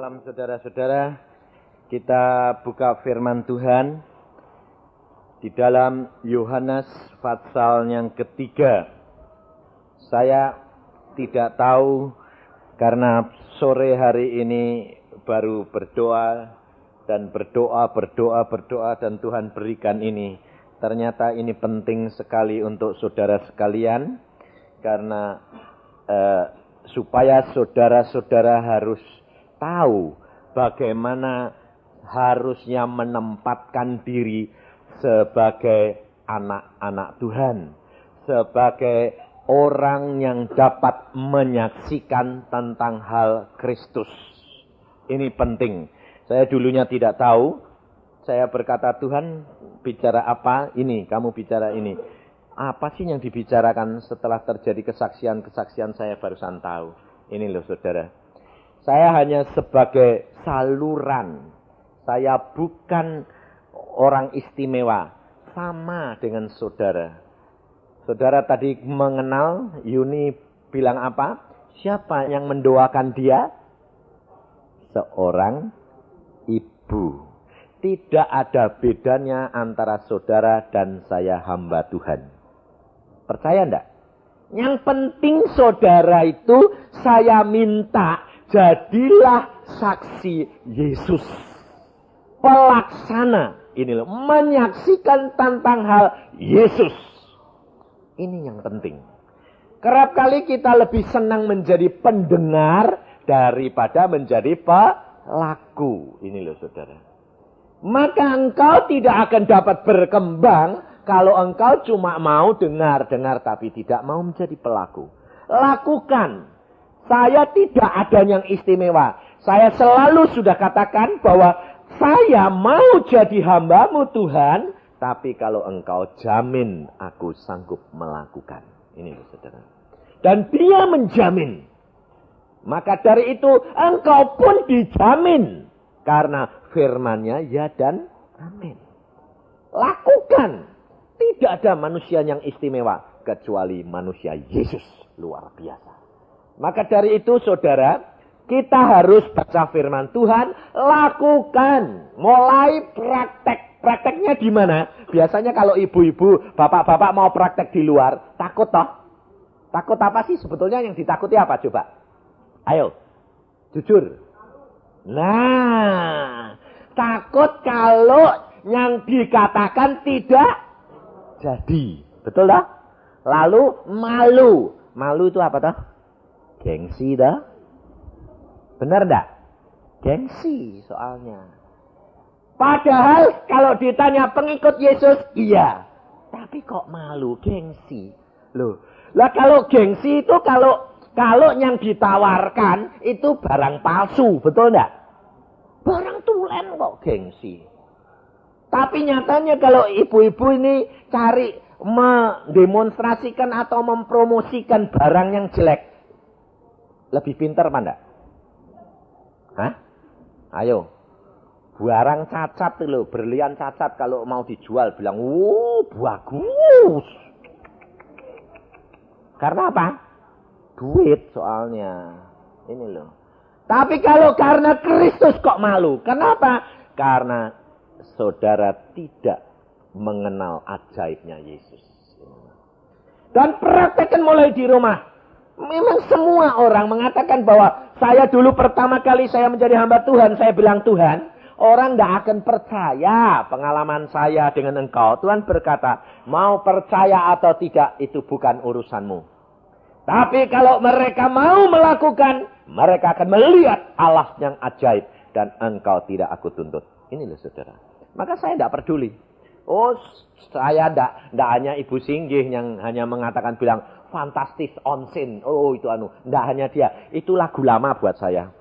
malam saudara-saudara. Kita buka firman Tuhan di dalam Yohanes pasal yang ketiga. Saya tidak tahu karena sore hari ini baru berdoa dan berdoa dan Tuhan berikan ini. Ternyata ini penting sekali untuk saudara sekalian karena supaya saudara-saudara harus tahu bagaimana harusnya menempatkan diri sebagai anak-anak Tuhan, sebagai orang yang dapat menyaksikan tentang hal Kristus. Ini penting. Saya dulunya tidak tahu. Saya berkata, Tuhan bicara apa? Ini, kamu bicara ini. Apa sih yang dibicarakan setelah terjadi kesaksian-kesaksian saya barusan tahu. Ini loh saudara. Saya hanya sebagai saluran. Saya bukan orang istimewa. Sama dengan saudara. Saudara tadi mengenal, Yuni bilang apa? Siapa yang mendoakan dia? Seorang ibu. Tidak ada bedanya antara saudara dan saya hamba Tuhan. Percaya enggak? Yang penting saudara itu saya minta jadilah saksi Yesus. Pelaksana. Ini loh. Menyaksikan tentang hal Yesus. Ini yang penting. Kerap kali kita lebih senang menjadi pendengar daripada menjadi pelaku. Ini loh saudara. Maka engkau tidak akan dapat berkembang kalau engkau cuma mau dengar-dengar tapi tidak mau menjadi pelaku. Lakukan. Saya tidak ada yang istimewa. Saya selalu sudah katakan bahwa saya mau jadi hambamu Tuhan. Tapi kalau engkau jamin aku sanggup melakukan. Ini saudara. Dan dia menjamin. Maka dari itu engkau pun dijamin. Karena firman-Nya ya dan amin. Lakukan. Tidak ada manusia yang istimewa kecuali manusia Yesus luar biasa. Maka dari itu saudara, kita harus baca firman Tuhan, lakukan, mulai praktek. Prakteknya di mana? Biasanya kalau ibu-ibu, bapak-bapak mau praktek di luar, takut toh? Takut apa sih sebetulnya yang ditakuti apa coba? Ayo, jujur. Nah, takut kalau yang dikatakan tidak jadi. Betul dah? Lalu malu. Malu itu apa dah? Gengsi dah. Benar dah? Gengsi soalnya. Padahal kalau ditanya pengikut Yesus, iya. Tapi kok malu, gengsi. Loh. Lah kalau gengsi itu kalau yang ditawarkan itu barang palsu, betul enggak? Barang tulen kok gengsi. Tapi nyatanya kalau ibu-ibu ini cari mendemonstrasikan atau mempromosikan barang yang jelek. Lebih pintar apa enggak? Hah? Ayo. Barang cacat itu loh, berlian cacat kalau mau dijual bilang, bagus. Karena apa? Duit soalnya. Ini loh. Tapi kalau karena Kristus kok malu. Kenapa? Karena saudara tidak mengenal ajaibnya Yesus. Dan praktekkan mulai di rumah. Memang semua orang mengatakan bahwa saya dulu pertama kali saya menjadi hamba Tuhan. Saya bilang Tuhan. Orang tidak akan percaya pengalaman saya dengan engkau. Tuhan berkata, mau percaya atau tidak itu bukan urusanmu. Tapi kalau mereka mau melakukan, mereka akan melihat Allah yang ajaib. Dan engkau tidak aku tuntut. Ini loh saudara. Maka saya tidak peduli. Oh, saya tidak hanya Ibu Singgih yang hanya mengatakan bilang, fantastis onsin. Oh, itu tidak hanya dia. Itu lagu lama buat saya.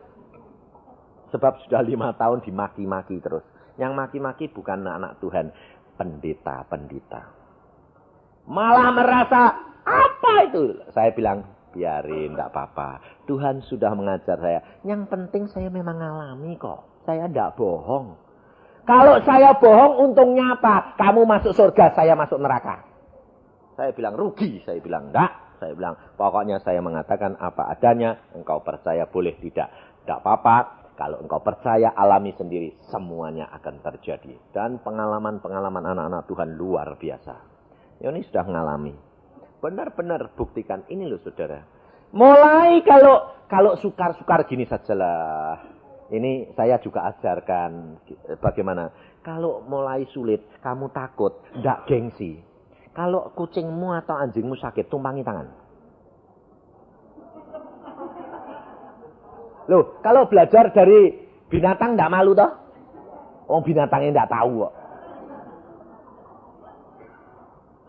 Sebab sudah 5 tahun dimaki-maki terus. Yang maki-maki bukan anak Tuhan. Pendeta-pendeta. Malah merasa, apa itu? Saya bilang, biarin, tidak apa-apa. Tuhan sudah mengajar saya. Yang penting saya memang alami kok. Saya tidak bohong. Kalau saya bohong, untungnya apa? Kamu masuk surga, saya masuk neraka. Saya bilang, rugi. Saya bilang, enggak. Saya bilang, pokoknya saya mengatakan apa adanya. Engkau percaya boleh tidak. Tidak apa-apa. Kalau engkau percaya, alami sendiri, semuanya akan terjadi. Dan pengalaman-pengalaman anak-anak Tuhan luar biasa. Yoni sudah mengalami. Benar-benar buktikan. Ini loh saudara. Mulai kalau sukar-sukar gini sajalah. Ini saya juga ajarkan bagaimana. Kalau mulai sulit, kamu takut, tidak gengsi. Kalau kucingmu atau anjingmu sakit, tumpangi tangan. Loh, kalau belajar dari binatang tidak malu toh? Oh, binatangnya tidak tahu kok.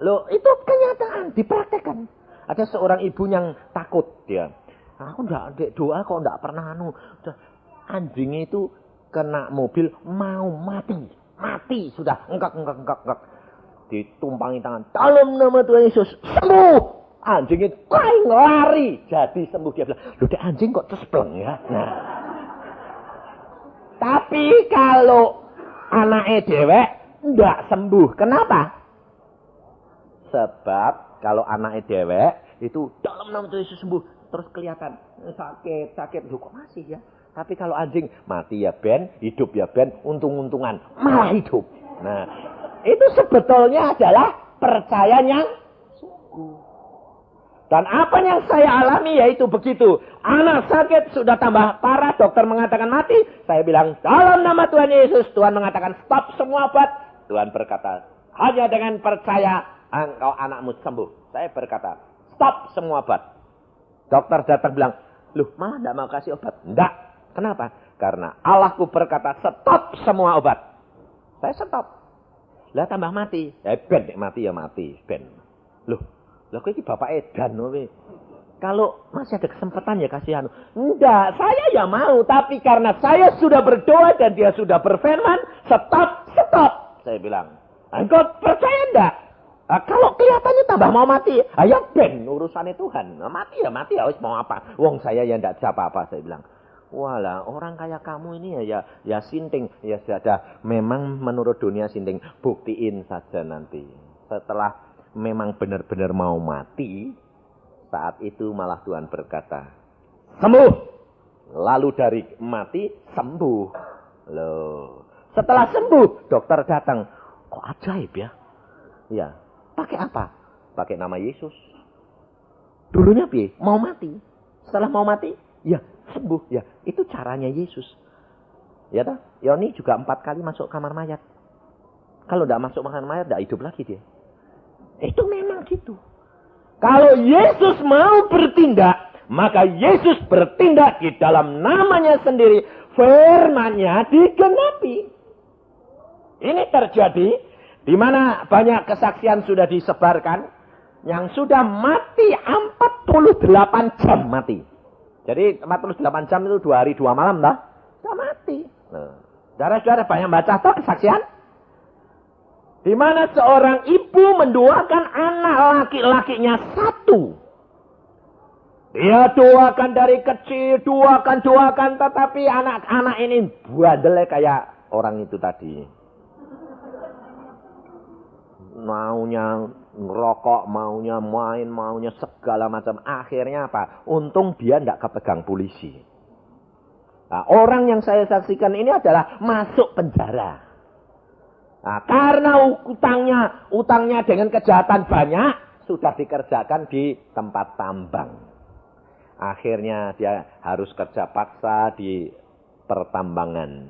Loh, itu kenyataan, dipraktekkan. Ada seorang ibu yang takut dia. Aku tidak doa kok tidak pernah anjingnya itu kena mobil mau mati. Mati sudah, engkak. Ditumpangi tangan. Dalam nama Tuhan Yesus, sembuh. Anjing itu lari. Jadi sembuh. Dia bilang, loh dek anjing kok cespleng ya. Nah. Tapi kalau anaknya dewek, enggak sembuh. Kenapa? Sebab kalau anaknya dewek, itu dalam nama Tuhan Yesus sembuh. Terus kelihatan sakit. Loh kok masih ya? Tapi kalau anjing, mati ya ben, hidup ya ben, untung-untungan. Malah hidup. Nah, itu sebetulnya adalah percaya yang sungguh. Dan apa yang saya alami yaitu begitu. Anak sakit sudah tambah parah. Dokter mengatakan mati. Saya bilang dalam nama Tuhan Yesus. Tuhan mengatakan stop semua obat. Tuhan berkata hanya dengan percaya engkau anakmu sembuh. Saya berkata stop semua obat. Dokter datang bilang loh malah tidak mau kasih obat. Tidak. Kenapa? Karena Allahku berkata stop semua obat. Saya stop. Lah tambah mati. Ben mati ya mati. Ben. Loh ini Bapak Edan. Kalau masih ada kesempatan ya kasih anu. Enggak, saya ya mau. Tapi karena saya sudah berdoa dan dia sudah berfirman. Stop. Saya bilang. Engkau percaya enggak? Kalau kelihatannya tambah mau mati. Ya ben urusannya Tuhan. Mati ya mau apa. Wong saya ya enggak apa-apa. Saya bilang. Walah orang kayak kamu ini ya sinting. Ya sudah memang menurut dunia sinting. Buktiin saja nanti. Setelah memang benar-benar mau mati, saat itu malah Tuhan berkata, sembuh. Lalu dari mati, sembuh. Loh. Setelah sembuh, dokter datang. Kok ajaib ya? Ya, pakai apa? Pakai nama Yesus. Dulunya piye? Mau mati. Setelah mau mati, ya sembuh. Ya, itu caranya Yesus. Ya toh? Yoni juga 4 kali masuk kamar mayat. Kalau tidak masuk kamar mayat, tidak hidup lagi dia. Itu memang gitu. Kalau Yesus mau bertindak, maka Yesus bertindak di dalam namanya sendiri. Firman-Nya digenapi. Ini terjadi di mana banyak kesaksian sudah disebarkan. Yang sudah mati 48 jam mati. Jadi 48 jam itu 2 hari 2 malam dah. Sudah mati. Saudara-saudara banyak baca toh kesaksian? Di mana seorang ibu mendoakan anak laki-lakinya 1. Dia doakan dari kecil, doakan, tetapi anak-anak ini bandelnya kayak orang itu tadi. Maunya ngerokok, maunya main, maunya segala macam. Akhirnya apa? Untung dia tidak kepegang polisi. Nah, orang yang saya saksikan ini adalah masuk penjara. Nah, karena utangnya dengan kejahatan banyak, sudah dikerjakan di tempat tambang. Akhirnya dia harus kerja paksa di pertambangan.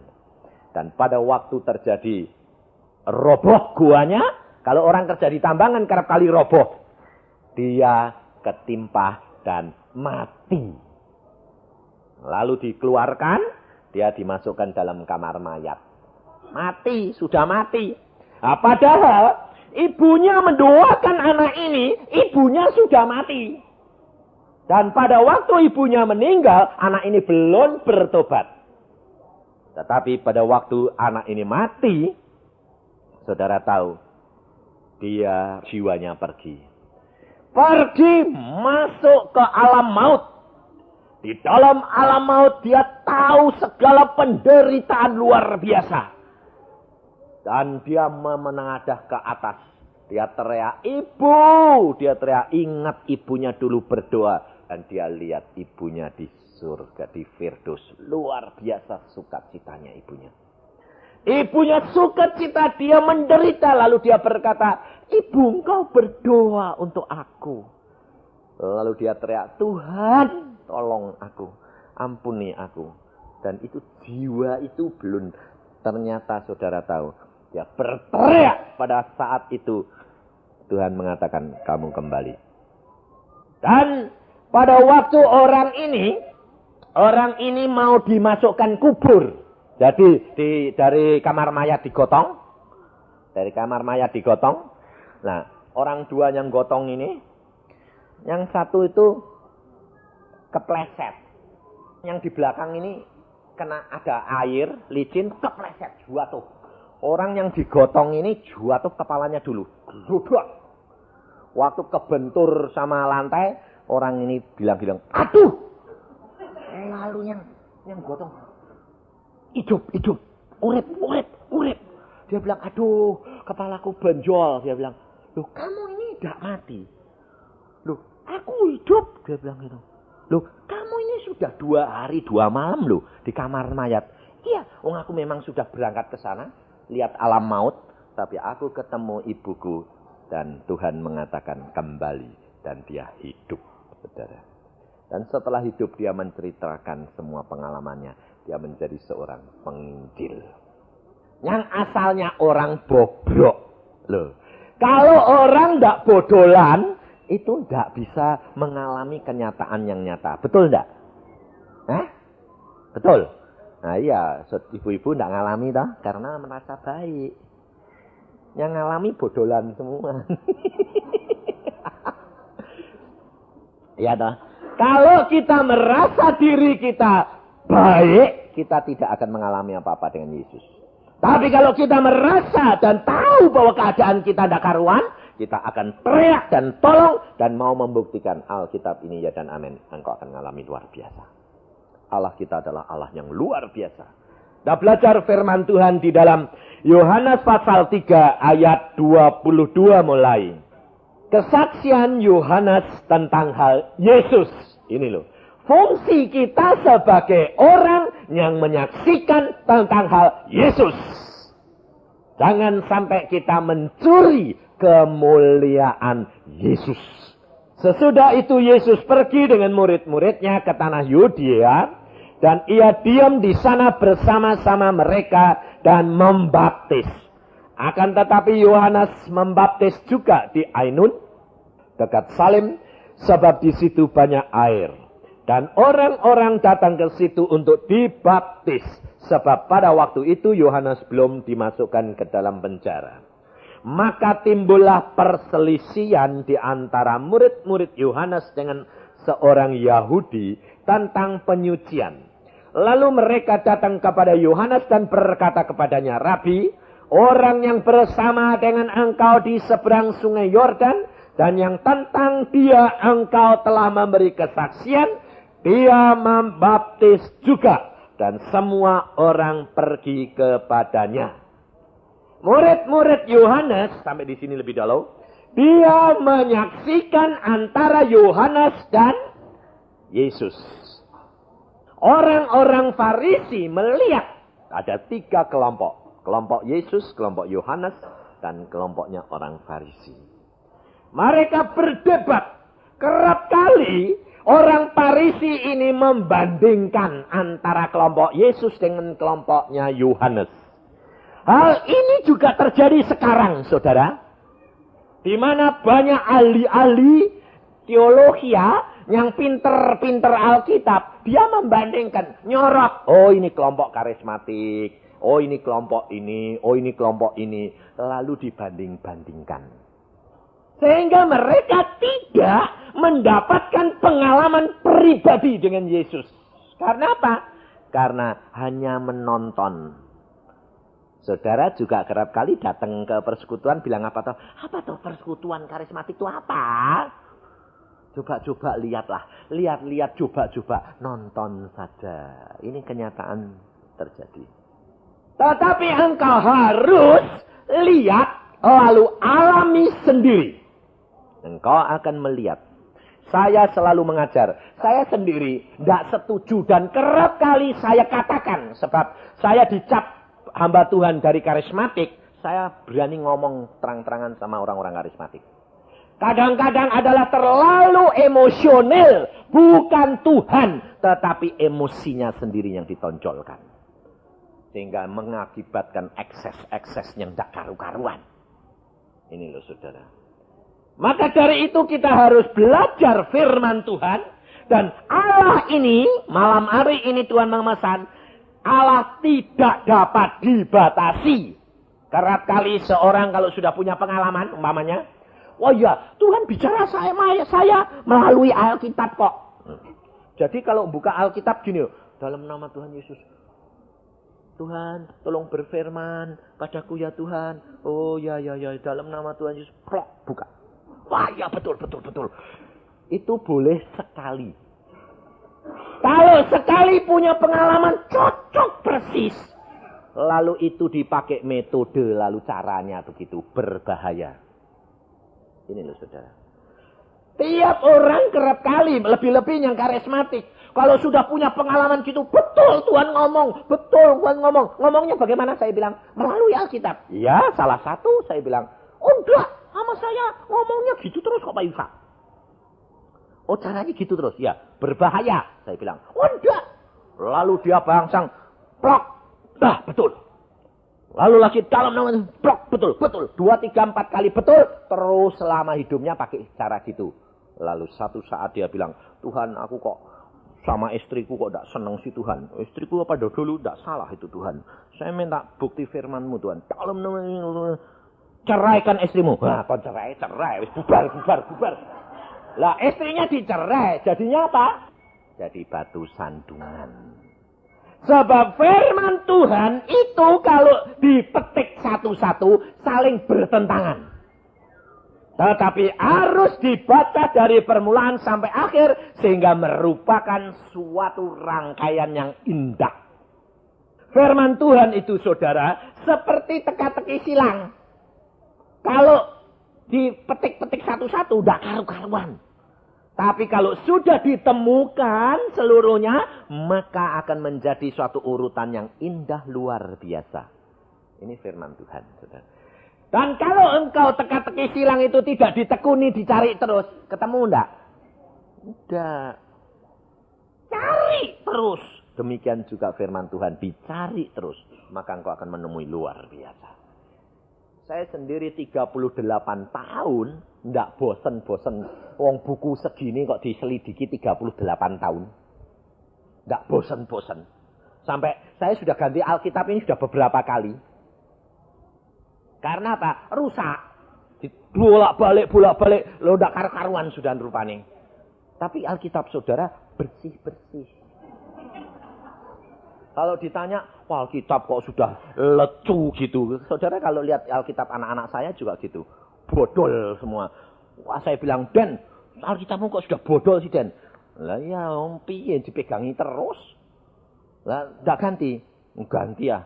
Dan pada waktu terjadi roboh guanya, kalau orang kerja di tambangan kerap kali roboh, dia ketimpa dan mati. Lalu dikeluarkan, dia dimasukkan dalam kamar mayat. Mati, sudah mati. Nah, padahal ibunya mendoakan anak ini, ibunya sudah mati. Dan pada waktu ibunya meninggal, anak ini belum bertobat. Tetapi pada waktu anak ini mati, saudara tahu, dia jiwanya pergi. Pergi masuk ke alam maut. Di dalam alam maut dia tahu segala penderitaan luar biasa. Dan dia menengadah ke atas. Dia teriak, ibu. Dia teriak, ingat ibunya dulu berdoa. Dan dia lihat ibunya di surga, di Firdaus. Luar biasa sukacitanya ibunya. Ibunya sukacita, dia menderita. Lalu dia berkata, ibu engkau berdoa untuk aku. Lalu dia teriak, Tuhan tolong aku, ampuni aku. Dan itu jiwa itu belum, ternyata saudara tahu. Dia berteriak pada saat itu. Tuhan mengatakan, kamu kembali. Dan pada waktu orang ini mau dimasukkan kubur. Jadi dari kamar mayat digotong. Dari kamar mayat digotong. Nah, orang dua yang gotong ini, yang satu itu kepleset. Yang di belakang ini kena ada air, licin, kepleset, jatuh. Orang yang digotong ini jatuh kepalanya dulu. Grudak. Waktu kebentur sama lantai, orang ini bilang, aduh. Lalu yang gotong, hidup, urip. Dia bilang, aduh, kepalaku benjol. Dia bilang, loh kamu ini tidak mati. Loh, aku hidup. Dia bilang gitu. Loh, kamu ini sudah 2 hari 2 malam loh di kamar mayat. Iya, aku memang sudah berangkat ke sana, lihat alam maut, tapi aku ketemu ibuku dan Tuhan mengatakan kembali dan dia hidup, saudara. Dan setelah hidup dia menceritakan semua pengalamannya. Dia menjadi seorang penginjil. Yang asalnya orang bobrok. Loh, kalau orang tidak bodolan, itu tidak bisa mengalami kenyataan yang nyata. Betul tidak? Betul. Nah iya, ibu-ibu tidak ngalami toh, karena merasa baik. Yang ngalami bodolan semua. Iya toh. Kalau kita merasa diri kita baik, kita tidak akan mengalami apa-apa dengan Yesus. Tapi kalau kita merasa dan tahu bahwa keadaan kita tidak karuan, kita akan teriak dan tolong dan mau membuktikan Alkitab ini ya dan amin. Engkau akan mengalami luar biasa. Allah kita adalah Allah yang luar biasa. Kita belajar firman Tuhan di dalam Yohanes pasal 3 ayat 22 mulai. Kesaksian Yohanes tentang hal Yesus. Ini loh. Fungsi kita sebagai orang yang menyaksikan tentang hal Yesus. Jangan sampai kita mencuri kemuliaan Yesus. Sesudah itu Yesus pergi dengan murid-muridnya ke tanah Yudea. Dan ia diam di sana bersama-sama mereka dan membaptis. Akan tetapi Yohanes membaptis juga di Ainun, dekat Salim, sebab di situ banyak air. Dan orang-orang datang ke situ untuk dibaptis. Sebab pada waktu itu Yohanes belum dimasukkan ke dalam penjara. Maka timbullah perselisihan di antara murid-murid Yohanes dengan seorang Yahudi tentang penyucian. Lalu mereka datang kepada Yohanes dan berkata kepadanya, Rabi, orang yang bersama dengan engkau di seberang sungai Yordan, dan yang tentang dia engkau telah memberi kesaksian, dia membaptis juga. Dan semua orang pergi kepadanya. Murid-murid Yohanes, sampai di sini lebih dahulu, dia menyaksikan antara Yohanes dan Yesus. Orang-orang Farisi melihat ada 3 kelompok. Kelompok Yesus, kelompok Yohanes, dan kelompoknya orang Farisi. Mereka berdebat. Kerap kali orang Farisi ini membandingkan antara kelompok Yesus dengan kelompoknya Yohanes. Hal ini juga terjadi sekarang, saudara. Di mana banyak ahli-ahli teologi yang pinter-pinter Alkitab, dia membandingkan, nyorot. Oh ini kelompok karismatik, oh ini kelompok ini, oh ini kelompok ini. Lalu dibanding-bandingkan. Sehingga mereka tidak mendapatkan pengalaman pribadi dengan Yesus. Karena apa? Karena hanya menonton. Saudara juga kerap kali datang ke persekutuan bilang apa toh? Apa toh persekutuan karismatik itu apa? Coba-coba lihatlah. Lihat-lihat, coba-coba. Nonton saja. Ini kenyataan terjadi. Tetapi engkau harus lihat lalu alami sendiri. Engkau akan melihat. Saya selalu mengajar. Saya sendiri tidak setuju dan kerap kali saya katakan. Sebab saya dicap hamba Tuhan dari karismatik. Saya berani ngomong terang-terangan sama orang-orang karismatik. Kadang-kadang adalah terlalu emosional. Bukan Tuhan. Tetapi emosinya sendiri yang ditonjolkan. Sehingga mengakibatkan ekses-ekses yang tidak karu-karuan. Ini loh saudara. Maka dari itu kita harus belajar firman Tuhan. Dan Allah ini, malam hari ini Tuhan memesan, Allah tidak dapat dibatasi. Kerap kali seorang kalau sudah punya pengalaman, umpamanya, wah ya, Tuhan bicara saya melalui Alkitab kok. Jadi kalau buka Alkitab gini, dalam nama Tuhan Yesus, Tuhan, tolong berfirman padaku ya Tuhan. Oh ya, dalam nama Tuhan Yesus, plok, buka. Wah ya, betul. Itu boleh sekali. Kalau sekali punya pengalaman cocok persis. Lalu itu dipakai metode, lalu caranya begitu, berbahaya. Ini loh saudara. Tiap orang kerap kali, lebih-lebih yang karismatik. Kalau sudah punya pengalaman gitu, betul Tuhan ngomong. Ngomongnya bagaimana? Saya bilang, melalui Alkitab. Ya, salah satu saya bilang, oh enggak, sama saya ngomongnya gitu terus kok Pak Yusa. Oh caranya gitu terus? Ya, berbahaya. Saya bilang, oh enggak. Lalu dia bangsang, plok. Nah, betul. Lalu lagi dalam nama, plok, betul. 2, 3, 4 kali betul. Terus selama hidupnya pakai cara gitu. Lalu satu saat dia bilang, Tuhan aku kok sama istriku kok tidak senang sih Tuhan. Istriku apa dulu tidak salah itu Tuhan. Saya minta bukti firman-Mu Tuhan. Dalam nama ceraikan istrimu. Nah, kok cerai. Bubar. Lah istrinya dicerai. Jadinya apa? Jadi batu sandungan. Sebab firman Tuhan itu kalau dipetik satu-satu saling bertentangan. Tetapi harus dibaca dari permulaan sampai akhir sehingga merupakan suatu rangkaian yang indah. Firman Tuhan itu saudara seperti teka-teki silang. Kalau dipetik-petik satu-satu udah karu-karuan. Tapi kalau sudah ditemukan seluruhnya, maka akan menjadi suatu urutan yang indah luar biasa. Ini firman Tuhan, saudara. Dan kalau engkau teka-teki silang itu tidak ditekuni, dicari terus, ketemu enggak? Enggak. Cari terus. Demikian juga firman Tuhan, dicari terus. Maka engkau akan menemui luar biasa. Saya sendiri 38 tahun, enggak bosen-bosen. Wong buku segini kok diselidiki 38 tahun. Enggak bosen-bosen. Sampai saya sudah ganti Alkitab ini sudah beberapa kali. Karena apa? Rusak. Bolak-balik. Lo enggak karu-karuan sudah rupanya. Tapi Alkitab saudara bersih-bersih. Kalau ditanya, wah Alkitab kok sudah lecu gitu. Saudara kalau lihat Alkitab anak-anak saya juga gitu. Bodol semua. Wah saya bilang, Den, Alkitabmu kok sudah bodol sih Den? Lah ya om piye dipegangi terus. Lah enggak ganti. Ganti ya.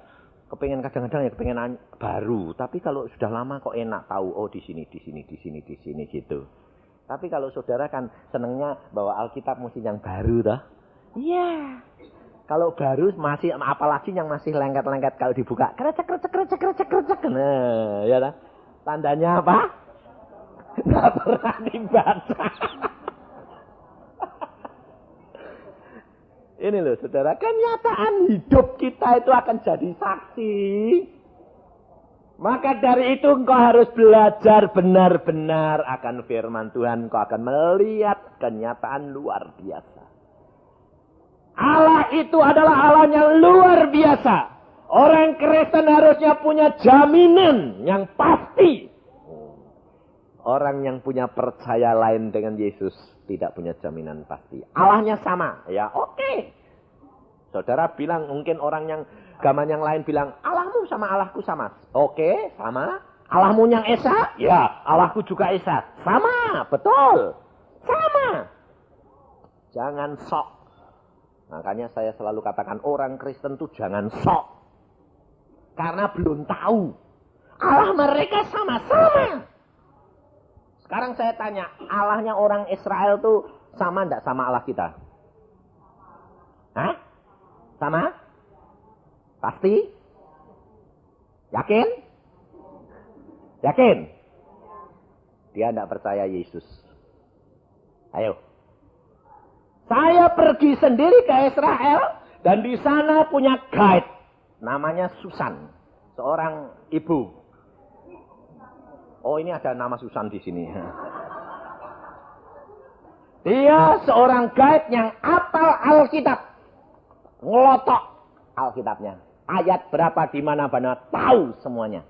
Kepengen kadang-kadang ya kepengen baru. Tapi kalau sudah lama kok enak tahu. Oh di sini gitu. Tapi kalau saudara kan senengnya bawa Alkitab mesti yang baru dah. Iya. Kalau baru masih, apalagi yang masih lengket-lengket kalau dibuka. Krecek. Nah, ya dah. Tandanya apa? Nggak pernah dibaca. Ini loh saudara, kenyataan hidup kita itu akan jadi saksi. Maka dari itu engkau harus belajar benar-benar akan firman Tuhan. Engkau akan melihat kenyataan luar biasa. Allah itu adalah Allah yang luar biasa. Orang Kristen harusnya punya jaminan yang pasti. Orang yang punya percaya lain dengan Yesus tidak punya jaminan pasti. Allahnya sama, ya oke. Saudara bilang, mungkin orang yang agama yang lain bilang, Allahmu sama Allahku sama. Oke, sama. Allahmu yang Esa? Ya, Allahku juga Esa. Sama, betul. Sama. Jangan sok. Makanya saya selalu katakan orang Kristen itu jangan sok. Karena belum tahu. Allah mereka sama-sama. Sekarang saya tanya, Allahnya orang Israel tuh sama enggak sama Allah kita? Hah? Sama? Pasti? Yakin? Yakin? Dia enggak percaya Yesus. Ayo. Saya pergi sendiri ke Israel dan di sana punya guide. Namanya Susan. Seorang ibu. Oh, ini ada nama Susan di sini. Dia seorang guide yang hafal Alkitab. Ngelotok Alkitabnya. Ayat berapa di mana-mana tahu semuanya.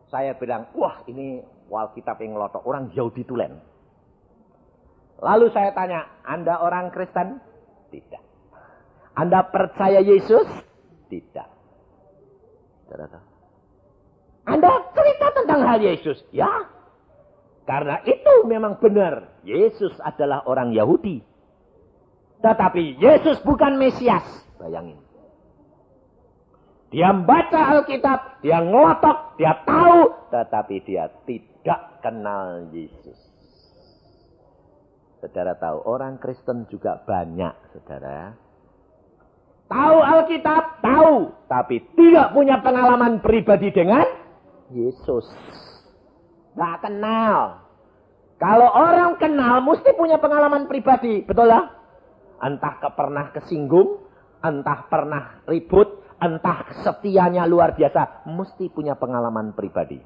Saya bilang, wah ini Alkitab yang ngelotok. Orang Yahudi tulen. Lalu saya tanya, Anda orang Kristen? Tidak. Anda percaya Yesus? Tidak. Anda cerita tentang hal Yesus? Ya. Karena itu memang benar. Yesus adalah orang Yahudi. Tetapi Yesus bukan Mesias. Bayangin. Dia membaca Alkitab, dia ngelotok, dia tahu. Tetapi dia tidak kenal Yesus. Saudara tahu, orang Kristen juga banyak, saudara. Tahu Alkitab, tahu. Tapi tidak punya pengalaman pribadi dengan Yesus. Tidak kenal. Kalau orang kenal, mesti punya pengalaman pribadi. Betul lah? Entah pernah kesinggung, entah pernah ribut, entah setianya luar biasa. Mesti punya pengalaman pribadi.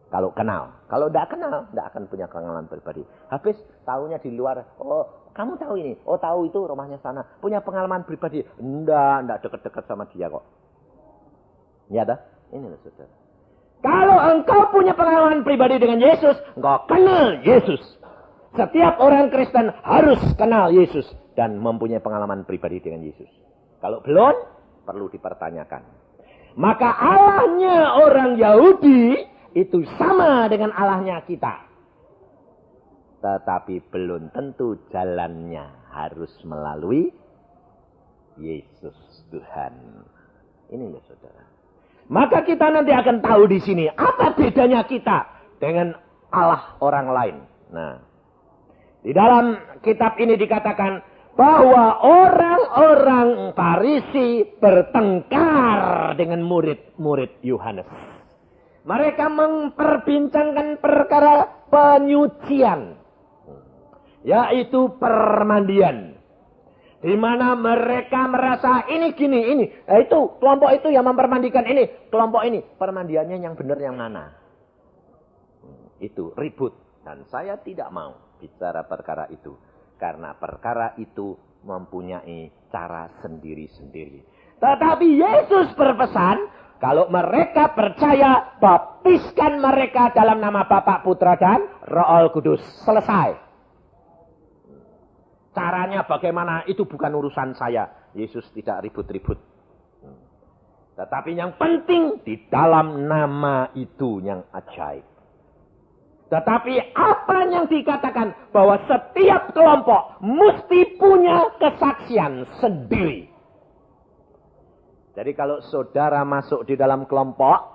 Kalau kenal. Kalau tidak kenal, tidak akan punya pengalaman pribadi. Habis tahunya di luar. Oh, kamu tahu ini. Oh, tahu itu rumahnya sana. Punya pengalaman pribadi. Tidak dekat-dekat sama dia kok. Ya dah. Inilah saudara. Kalau engkau punya pengalaman pribadi dengan Yesus, engkau kenal Yesus. Setiap orang Kristen harus kenal Yesus dan mempunyai pengalaman pribadi dengan Yesus. Kalau belum, perlu dipertanyakan. Maka Allahnya orang Yahudi itu sama dengan Allahnya kita. Tetapi belum tentu jalannya harus melalui Yesus Tuhan. Ini ya saudara. Maka kita nanti akan tahu di sini apa bedanya kita dengan Allah orang lain. Nah, di dalam kitab ini dikatakan bahwa orang-orang Farisi bertengkar dengan murid-murid Yohanes. Mereka memperbincangkan perkara penyucian. Yaitu permandian. Di mana mereka merasa ini gini, ini. Itu kelompok itu yang mempermandikan ini. Kelompok ini. Permandiannya yang benar yang mana? Itu ribut. Dan saya tidak mau bicara perkara itu. Karena perkara itu mempunyai cara sendiri-sendiri. Tetapi Yesus berpesan, kalau mereka percaya, baptiskan mereka dalam nama Bapa, Putra, dan Roh Kudus. Selesai. Caranya bagaimana, itu bukan urusan saya. Yesus tidak ribut-ribut. Tetapi yang penting, di dalam nama itu yang ajaib. Tetapi apa yang dikatakan, bahwa setiap kelompok mesti punya kesaksian sendiri. Jadi kalau saudara masuk di dalam kelompok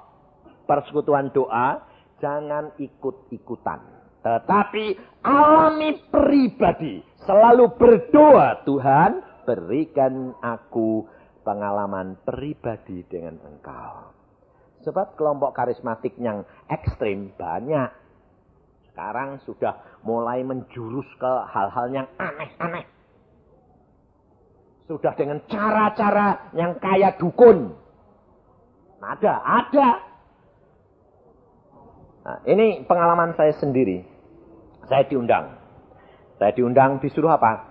persekutuan doa, jangan ikut-ikutan. Tetapi alami pribadi. Selalu berdoa, Tuhan berikan aku pengalaman pribadi dengan Engkau. Sebab kelompok karismatik yang ekstrim banyak. Sekarang sudah mulai menjurus ke hal-hal yang aneh-aneh. Sudah dengan cara-cara yang kayak dukun. Ada. Nah, ini pengalaman saya sendiri. Saya diundang disuruh apa?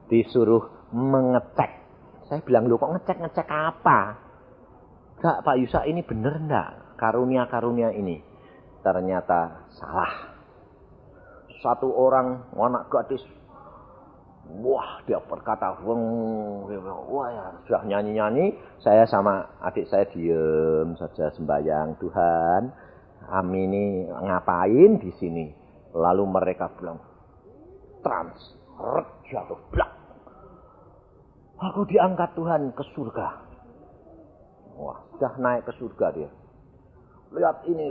Disuruh mengecek. Saya bilang, loh kok ngecek apa? Enggak Pak Yusa, ini bener enggak? Karunia-karunia ini. Ternyata salah. Satu orang, anak gadis. Wah, dia berkata, wah ya, sudah nyanyi-nyanyi. Saya sama adik saya diem saja sembahyang. Tuhan, kami ini ngapain di sini? Lalu mereka bilang, jatuh, blak. Aku diangkat Tuhan ke surga. Wah, sudah naik ke surga dia. Lihat ini.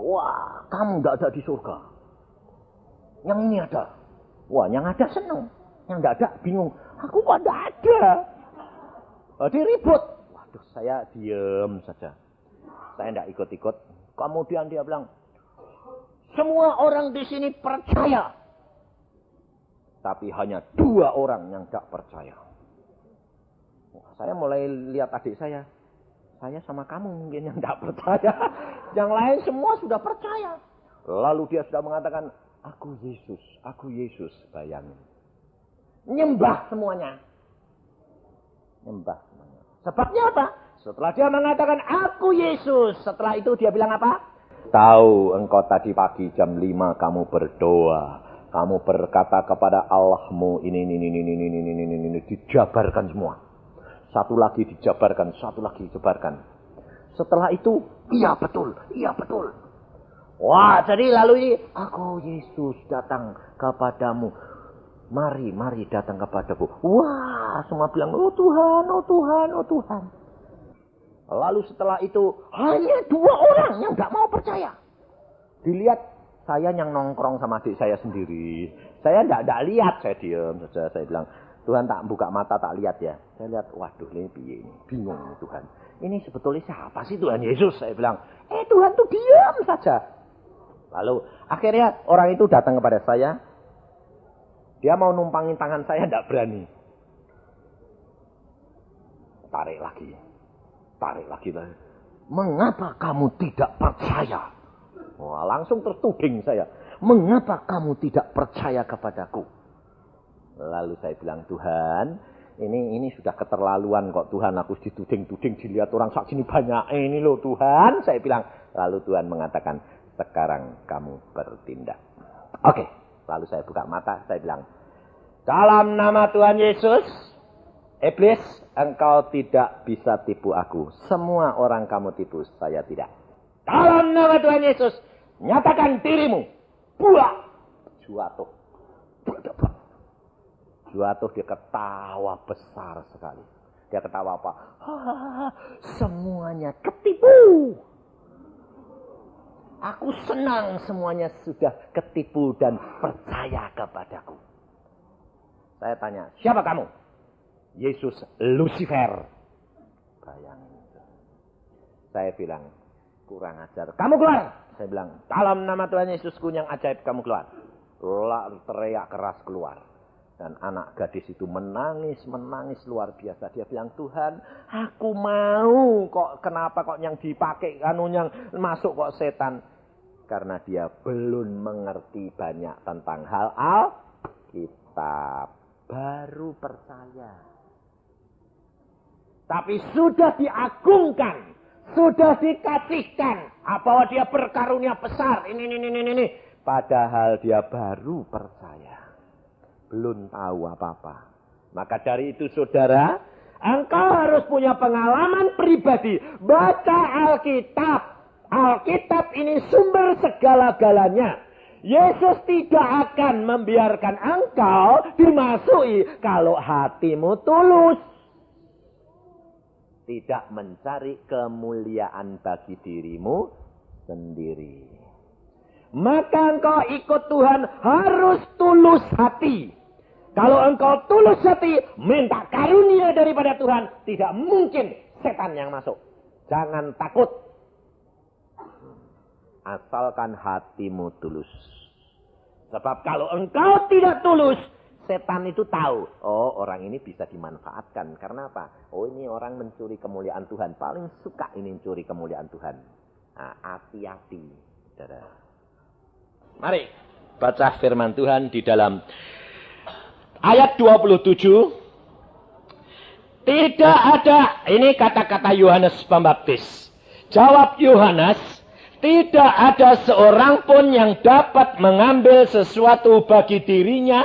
Wah, kamu tidak ada di surga. Yang ini ada. Wah, yang ada seneng. Yang tidak ada bingung. Aku kok tidak ada? Dia ribut. Waduh, saya diam saja. Saya tidak ikut-ikut. Kemudian dia bilang, semua orang di sini percaya. Tapi hanya 2 orang yang tidak percaya. Saya mulai lihat adik saya. Saya sama kamu mungkin yang tidak percaya. Yang lain semua sudah percaya. Lalu dia sudah mengatakan, aku Yesus. Bayangin. Nyembah semuanya. Sebabnya apa? Setelah dia mengatakan, aku Yesus. Setelah itu dia bilang apa? Tahu engkau tadi pagi jam 5 kamu berdoa. Kamu berkata kepada Allahmu ini. Dijabarkan semua. Satu lagi dijabarkan. Setelah itu, iya betul. Wah, jadi lalu ini, aku Yesus datang kepadamu. Mari datang kepadaku. Wah, semua bilang, oh Tuhan. Lalu setelah itu, hanya 2 orang yang gak mau percaya. Dilihat, saya yang nongkrong sama adik saya sendiri. Saya gak lihat, saya diam saja. Saya bilang, Tuhan tak buka mata, tak lihat ya. Saya lihat, waduh ini piye ini. Bingung nih Tuhan. Ini sebetulnya siapa sih Tuhan Yesus? Saya bilang, Tuhan tuh diam saja. Lalu akhirnya orang itu datang kepada saya. Dia mau numpangin tangan saya, tidak berani. Tarik lagi. Mengapa kamu tidak percaya? Wah, langsung tertuding saya. Mengapa kamu tidak percaya kepadaku? Lalu saya bilang, Tuhan, ini sudah keterlaluan kok Tuhan. Aku dituding-tuding, dilihat orang sak sini banyak. Ini loh Tuhan, saya bilang. Lalu Tuhan mengatakan, sekarang kamu bertindak. Oke. Lalu saya buka mata, saya bilang, dalam nama Tuhan Yesus, iblis, engkau tidak bisa tipu aku. Semua orang kamu tipu, saya tidak. Dalam nama Tuhan Yesus, nyatakan dirimu. Buak. Jatuh, dia ketawa besar sekali. Dia ketawa apa? Semuanya ketipu. Aku senang semuanya sudah ketipu dan percaya kepadaku. Saya tanya, siapa kamu? Yesus Lucifer. Bayangin. Saya bilang, kurang ajar. Kamu keluar. Saya bilang, dalam nama Tuhan Yesusku yang ajaib kamu keluar. Lalu teriak keras keluar. Dan anak gadis itu menangis luar biasa. Dia bilang, Tuhan, aku mau. Kenapa kok yang dipakai, yang masuk kok setan? Karena dia belum mengerti banyak tentang hal Alkitab. Baru percaya. Tapi sudah diagungkan. Sudah dikasihkan. Bahwa dia berkarunia besar. Ini. Padahal dia baru percaya. Belum tahu apa-apa. Maka dari itu saudara, engkau harus punya pengalaman pribadi. Baca Alkitab. Alkitab ini sumber segala-galanya. Yesus tidak akan membiarkan engkau dimasuki kalau hatimu tulus. Tidak mencari kemuliaan bagi dirimu sendiri. Maka engkau ikut Tuhan harus tulus hati. Kalau engkau tulus hati, minta karunia daripada Tuhan, tidak mungkin setan yang masuk. Jangan takut. Asalkan hatimu tulus. Sebab kalau engkau tidak tulus, setan itu tahu. Oh, orang ini bisa dimanfaatkan. Karena apa? Oh, ini orang mencuri kemuliaan Tuhan. Paling suka ini mencuri kemuliaan Tuhan. Nah, hati-hati. Mari baca firman Tuhan di dalam ayat 27. Tidak ada, ini kata-kata Yohanes Pembaptis. Jawab Yohanes, tidak ada seorang pun yang dapat mengambil sesuatu bagi dirinya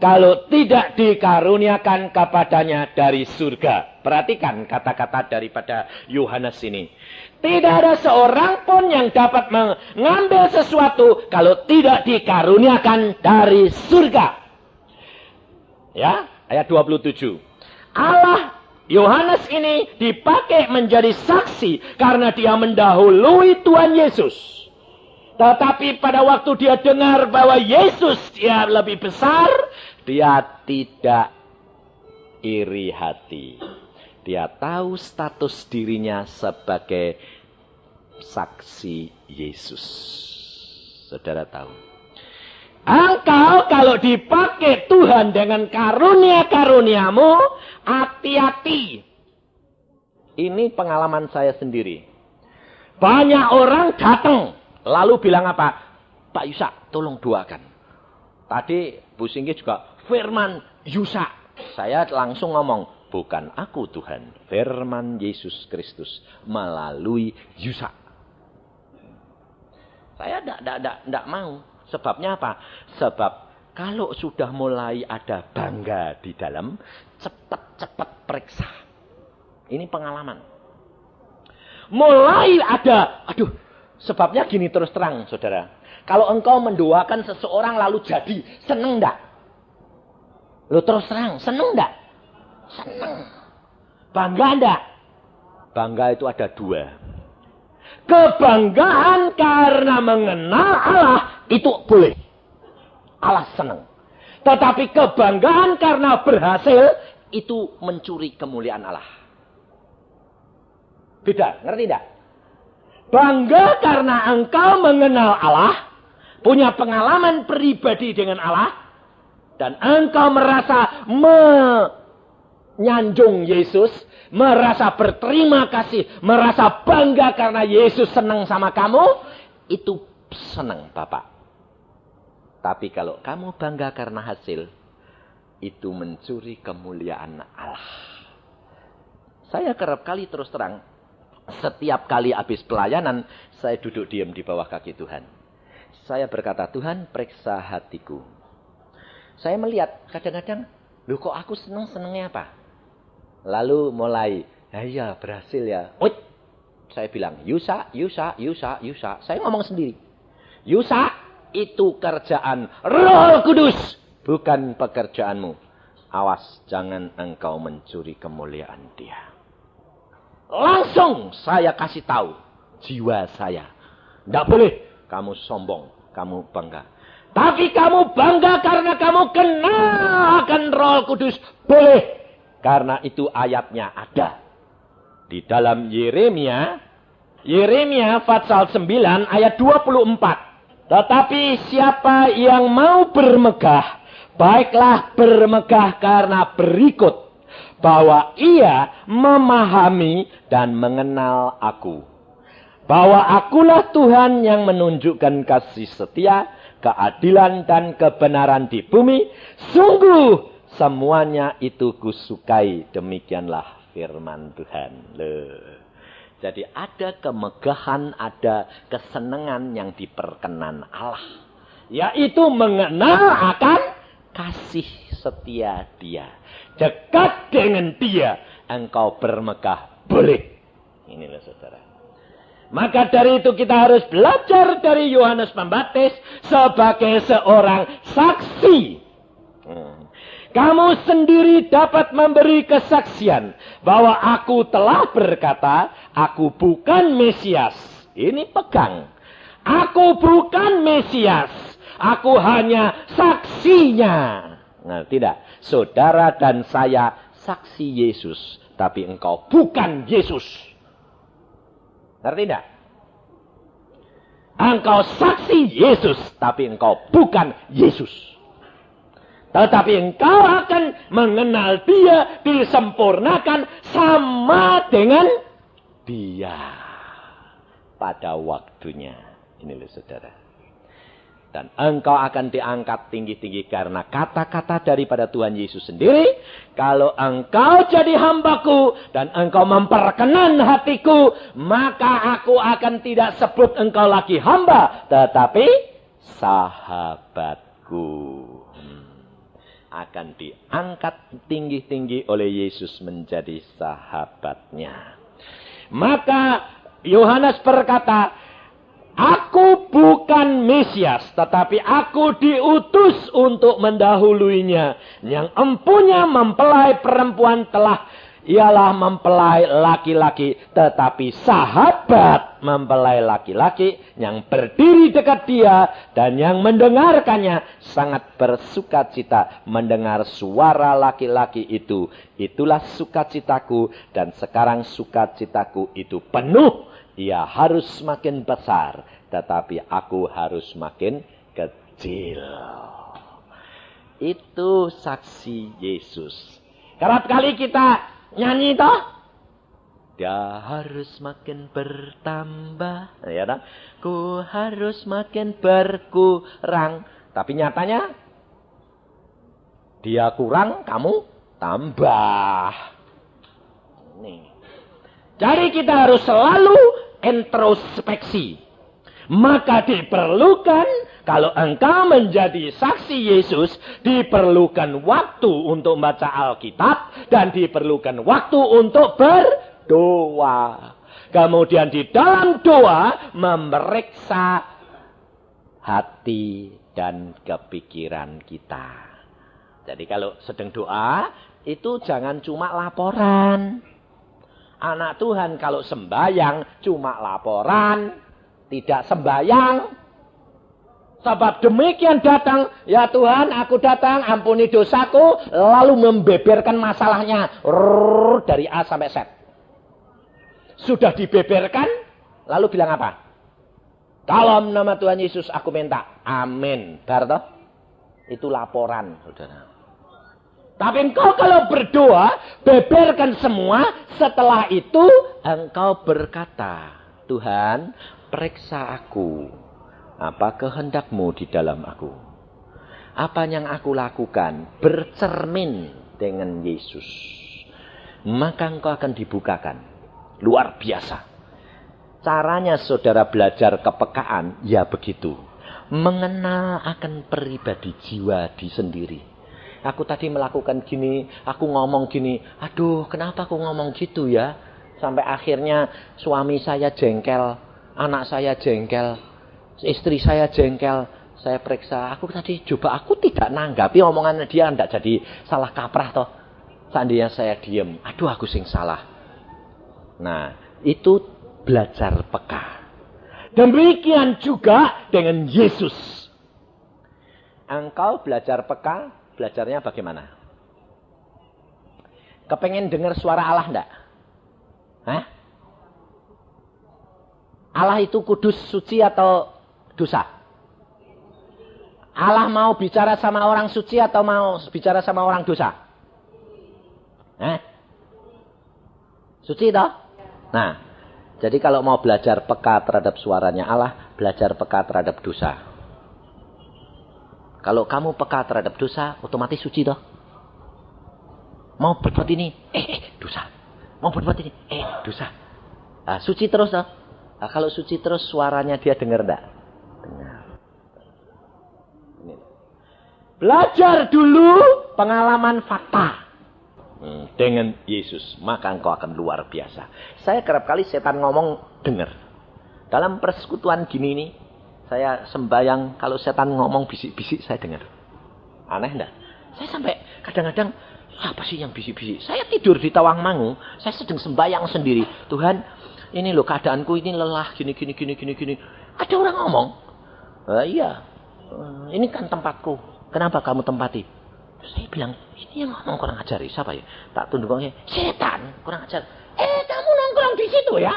kalau tidak dikaruniakan kepadanya dari surga. Perhatikan kata-kata daripada Yohanes ini. Tidak ada seorang pun yang dapat mengambil sesuatu kalau tidak dikaruniakan dari surga. Ya, ayat 27. Allah Yohanes ini dipakai menjadi saksi karena dia mendahului Tuhan Yesus. Tetapi pada waktu dia dengar bahwa Yesus dia lebih besar, dia tidak iri hati. Dia tahu status dirinya sebagai saksi Yesus. Saudara tahu. Engkau kalau dipakai Tuhan dengan karunia-karuniamu, hati-hati. Ini pengalaman saya sendiri. Banyak orang datang. Lalu bilang apa? Pak Yusak, tolong doakan. Tadi Bu Singgi juga, firman Yusak. Saya langsung ngomong, bukan aku Tuhan. Firman Yesus Kristus melalui Yusak. Saya tidak mau. Sebabnya apa? Sebab kalau sudah mulai ada bangga di dalam, cepat-cepat periksa. Ini pengalaman. Mulai ada, sebabnya gini terus terang, saudara. Kalau engkau mendoakan seseorang lalu jadi, seneng enggak? Lo terus terang, seneng enggak? Seneng. Bangga enggak? Bangga itu ada dua. Kebanggaan karena mengenal Allah, itu boleh. Allah seneng. Tetapi kebanggaan karena berhasil, itu mencuri kemuliaan Allah. Beda, ngerti enggak? Bangga karena engkau mengenal Allah, punya pengalaman pribadi dengan Allah, dan engkau merasa menyanjung Yesus, merasa berterima kasih, merasa bangga karena Yesus senang sama kamu, itu senang Bapak. Tapi kalau kamu bangga karena hasil, itu mencuri kemuliaan Allah. Saya kerap kali terus terang, setiap kali habis pelayanan, saya duduk diam di bawah kaki Tuhan. Saya berkata, Tuhan periksa hatiku. Saya melihat kadang-kadang, loh kok aku seneng-senengnya apa? Lalu mulai, ya berhasil ya. Wait. Saya bilang, Yusa. Saya ngomong sendiri. Yusa, itu kerjaan Roh Kudus, bukan pekerjaanmu. Awas, jangan engkau mencuri kemuliaan Dia. Langsung saya kasih tahu jiwa saya. Tidak boleh kamu sombong, kamu bangga. Tapi kamu bangga karena kamu kenal akan Roh Kudus. Boleh. Karena itu ayatnya ada. Di dalam Yeremia pasal 9 ayat 24. Tetapi siapa yang mau bermegah, baiklah bermegah karena berikut. Bahwa ia memahami dan mengenal aku. Bahwa akulah Tuhan yang menunjukkan kasih setia, keadilan dan kebenaran di bumi. Sungguh semuanya itu kusukai. Demikianlah firman Tuhan. Jadi ada kemegahan, ada kesenangan yang diperkenan Allah. Yaitu mengenal akan kasih setia Dia. Dekat dengan Dia, engkau bermegah boleh. Inilah saudara. Maka dari itu kita harus belajar dari Yohanes Pembaptis sebagai seorang saksi. Kamu sendiri dapat memberi kesaksian bahwa aku telah berkata, aku bukan Mesias. Ini pegang. Aku bukan Mesias. Aku hanya saksinya. Nah, tidak. Saudara dan saya saksi Yesus. Tapi engkau bukan Yesus. Ngerti tidak? Engkau saksi Yesus. Tapi engkau bukan Yesus. Tetapi engkau akan mengenal Dia. Disempurnakan sama dengan Dia. Pada waktunya. Inilah saudara. Dan engkau akan diangkat tinggi-tinggi karena kata-kata daripada Tuhan Yesus sendiri. Kalau engkau jadi hambaku dan engkau memperkenan hatiku, maka aku akan tidak sebut engkau lagi hamba, tetapi sahabatku. Akan diangkat tinggi-tinggi oleh Yesus menjadi sahabatnya. Maka Yohanes berkata, aku bukan Mesias, tetapi aku diutus untuk mendahuluinya. Yang empunya mempelai perempuan telah ialah mempelai laki-laki, tetapi sahabat mempelai laki-laki yang berdiri dekat dia dan yang mendengarkannya sangat bersukacita mendengar suara laki-laki itu. Itulah sukacitaku, dan sekarang sukacitaku itu penuh. Ia harus semakin besar, tetapi aku harus semakin kecil. Itu saksi Yesus. Kerap kali kita nyanyi toh, dia harus makin bertambah, ya toh? Ku harus makin berkurang. Tapi nyatanya dia kurang, kamu tambah. Nih. Jadi kita harus selalu introspeksi. Maka diperlukan, kalau engkau menjadi saksi Yesus, diperlukan waktu untuk membaca Alkitab dan diperlukan waktu untuk berdoa. Kemudian di dalam doa memeriksa hati dan kepikiran kita. Jadi kalau sedang doa, itu jangan cuma laporan. Anak Tuhan kalau sembahyang cuma laporan, tidak sembahyang. Sebab demikian datang, ya Tuhan aku datang, ampuni dosaku, lalu membeberkan masalahnya dari A sampai Z. Sudah dibeberkan, lalu bilang apa? Dalam nama Tuhan Yesus aku minta, amin. Berarti itu laporan, saudara. Tapi engkau kalau berdoa, beberkan semua, setelah itu engkau berkata, Tuhan, periksa aku, apa kehendakmu di dalam aku. Apa yang aku lakukan bercermin dengan Yesus. Maka engkau akan dibukakan. Luar biasa. Caranya saudara belajar kepekaan, ya begitu. Mengenal akan pribadi jiwa di sendiri. Aku tadi melakukan gini, aku ngomong gini. Aduh, kenapa aku ngomong gitu ya? Sampai akhirnya suami saya jengkel. Anak saya jengkel, istri saya jengkel, saya periksa. Aku tadi coba, aku tidak nanggapi omongan dia, tidak jadi salah kaprah toh. Seandainya saya diem, aduh aku sing salah. Nah, itu belajar peka. Demikian juga dengan Yesus. Engkau belajar peka, belajarnya bagaimana? Kepengen dengar suara Allah enggak? Hah? Allah itu kudus, suci atau dosa? Allah mau bicara sama orang suci atau mau bicara sama orang dosa? Suci toh? Nah, jadi kalau mau belajar peka terhadap suaranya Allah, belajar peka terhadap dosa. Kalau kamu peka terhadap dosa, otomatis suci toh? Mau berbuat ini, dosa. Mau berbuat ini, dosa. Nah, suci terus toh? Nah, kalau suci terus suaranya dia dengar enggak? Dengar. Belajar dulu pengalaman fakta dengan Yesus, maka engkau akan luar biasa. Saya kerap kali setan ngomong dengar. Dalam persekutuan gini nih, saya sembahyang, kalau setan ngomong bisik-bisik saya dengar. Aneh enggak? Saya sampai kadang-kadang, siapa sih yang bisik-bisik? Saya tidur di Tawangmangu, saya sedang sembahyang sendiri. Tuhan, ini loh keadaanku ini lelah, gini. Ada orang ngomong, iya, ini kan tempatku. Kenapa kamu tempati? Saya bilang, ini yang ngomong kurang ajar. Siapa ya? Tak tunduk, setan, kurang ajar. Kamu nongkrong di situ ya?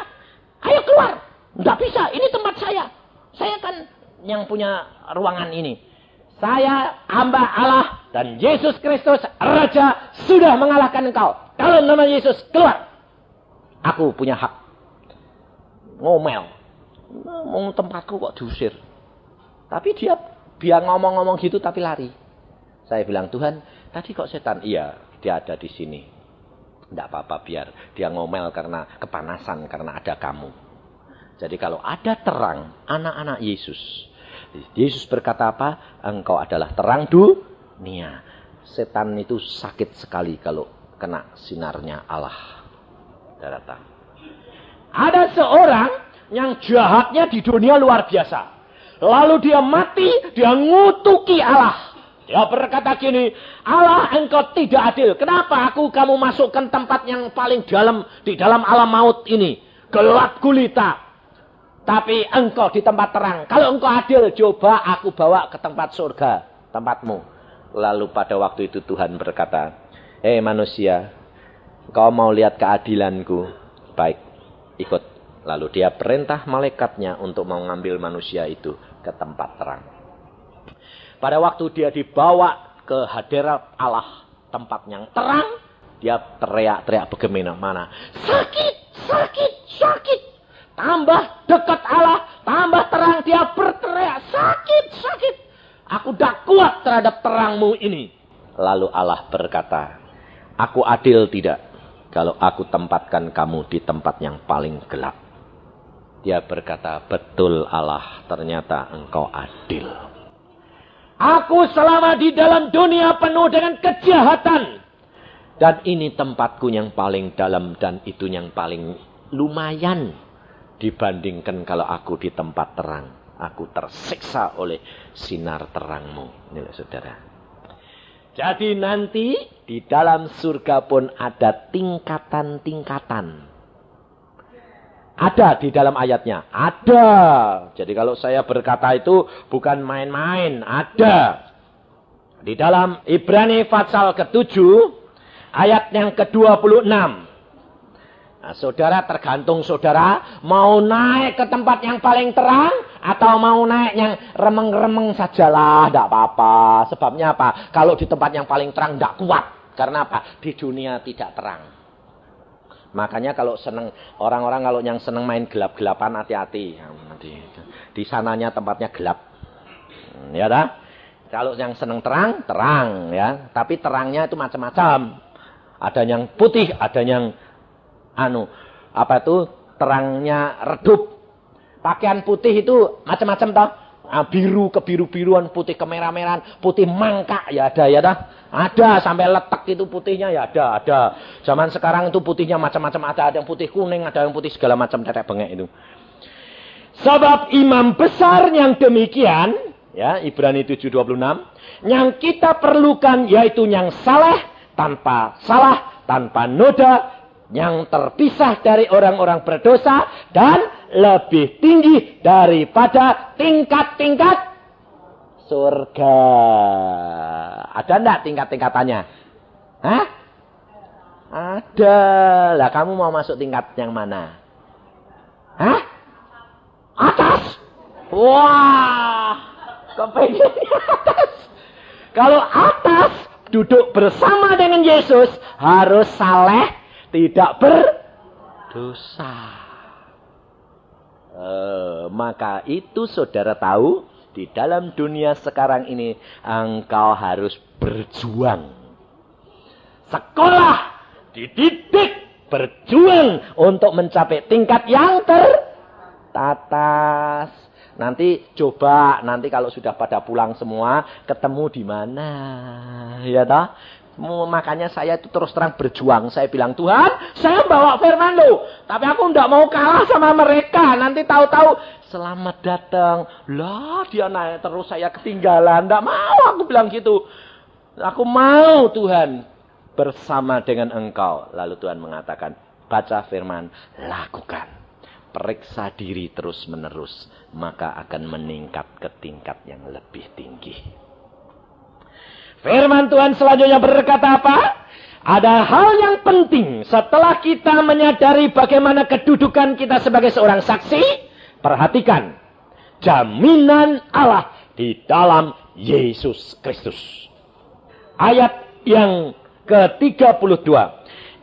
Ayo keluar. Nggak bisa, ini tempat saya. Saya kan yang punya ruangan ini. Saya hamba Allah dan Yesus Kristus Raja sudah mengalahkan engkau. Dalam nama Yesus, keluar. Aku punya hak. Ngomel. Ngomong tempatku kok diusir. Tapi dia ngomong-ngomong gitu tapi lari. Saya bilang, Tuhan, tadi kok setan? Iya, dia ada di sini. Tidak apa-apa, biar dia ngomel karena kepanasan, karena ada kamu. Jadi kalau ada terang, anak-anak Yesus. Yesus berkata apa? Engkau adalah terang dunia. Setan itu sakit sekali kalau kena sinarnya Allah. Daratan. Ada seorang yang jahatnya di dunia luar biasa. Lalu dia mati, dia ngutuki Allah. Dia berkata gini, Allah engkau tidak adil. Kenapa kamu masukkan tempat yang paling dalam, di dalam alam maut ini. Gelap gulita. Tapi engkau di tempat terang. Kalau engkau adil, coba aku bawa ke tempat surga, tempatmu. Lalu pada waktu itu Tuhan berkata, hei manusia, kau mau lihat keadilanku? Baik, ikut. Lalu dia perintah malaikatnya untuk mengambil manusia itu ke tempat terang. Pada waktu dia dibawa ke hadirat Allah, tempat yang terang, dia teriak-teriak bagaimana? Sakit, sakit, sakit. Tambah dekat Allah, tambah terang, dia berteriak, sakit, sakit. Aku tidak kuat terhadap terangmu ini. Lalu Allah berkata, aku adil tidak kalau aku tempatkan kamu di tempat yang paling gelap. Dia berkata, betul Allah, ternyata engkau adil. Aku selama di dalam dunia penuh dengan kejahatan. Dan ini tempatku yang paling dalam dan itu yang paling lumayan. Dibandingkan kalau aku di tempat terang. Aku tersiksa oleh sinar terangmu. Ini saudara. Jadi nanti di dalam surga pun ada tingkatan-tingkatan. Ada di dalam ayatnya. Ada. Jadi kalau saya berkata itu bukan main-main. Ada. Di dalam Ibrani pasal ke-7. Ayat yang ke-26. Nah, saudara tergantung saudara. Mau naik ke tempat yang paling terang. Atau mau naik yang remeng-remeng sajalah. Tidak apa-apa. Sebabnya apa? Kalau di tempat yang paling terang tidak kuat. Karena apa? Di dunia tidak terang. Makanya kalau seneng orang-orang kalau yang seneng main gelap-gelapan hati-hati. Di sananya tempatnya gelap. Ya dah. Kalau yang seneng terang, terang ya. Tapi terangnya itu macam-macam. Ada yang putih, ada yang terangnya redup. Pakaian putih itu macam-macam toh. Biru kebiru-biruan, putih kemerah-merahan, putih mangkak ya ada ya dah. Ada sampai letak itu putihnya ya ada. Zaman sekarang itu putihnya macam-macam, ada yang putih kuning, ada yang putih segala macam tetek bengek itu. Sebab imam besar yang demikian, ya Ibrani 7:26, yang kita perlukan yaitu yang saleh, tanpa salah, tanpa noda, yang terpisah dari orang-orang berdosa dan lebih tinggi daripada tingkat-tingkat surga. Ada enggak tingkat-tingkatannya? Hah? Ada. Lah kamu mau masuk tingkat yang mana? Hah? Atas. Wah. Kepengen di atas. Kalau atas duduk bersama dengan Yesus harus saleh, tidak berdosa. Maka itu saudara tahu, di dalam dunia sekarang ini engkau harus berjuang. Sekolah, dididik, berjuang untuk mencapai tingkat yang teratas. Nanti coba, nanti kalau sudah pada pulang semua, ketemu di mana? Ya toh? Makanya saya itu terus terang berjuang. Saya bilang, Tuhan, saya bawa firman lo. Tapi aku tidak mau kalah sama mereka. Nanti tahu-tahu, selamat datang. Lah, dia naik terus, saya ketinggalan. Tidak mau aku bilang gitu. Aku mau Tuhan bersama dengan engkau. Lalu Tuhan mengatakan, baca firman, lakukan. Periksa diri terus menerus. Maka akan meningkat ke tingkat yang lebih tinggi. Firman Tuhan selanjutnya berkata apa? Ada hal yang penting setelah kita menyadari bagaimana kedudukan kita sebagai seorang saksi. Perhatikan. Jaminan Allah di dalam Yesus Kristus. Ayat yang ke-32.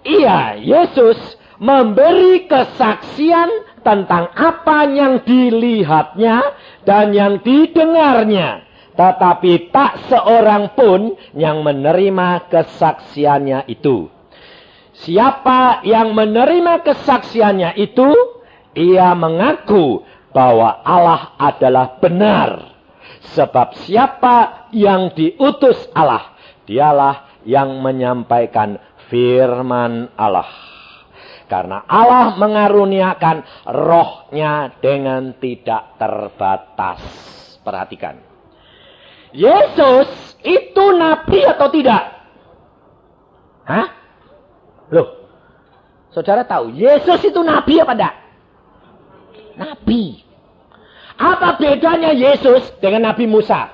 Ia, Yesus, memberi kesaksian tentang apa yang dilihatnya dan yang didengarnya. Tetapi tak seorang pun yang menerima kesaksiannya itu. Siapa yang menerima kesaksiannya itu, ia mengaku bahwa Allah adalah benar. Sebab siapa yang diutus Allah, dialah yang menyampaikan firman Allah. Karena Allah mengaruniakan rohnya dengan tidak terbatas. Perhatikan. Yesus itu nabi atau tidak? Hah? Loh, saudara tahu Yesus itu nabi apa tidak? Nabi. Apa bedanya Yesus dengan Nabi Musa?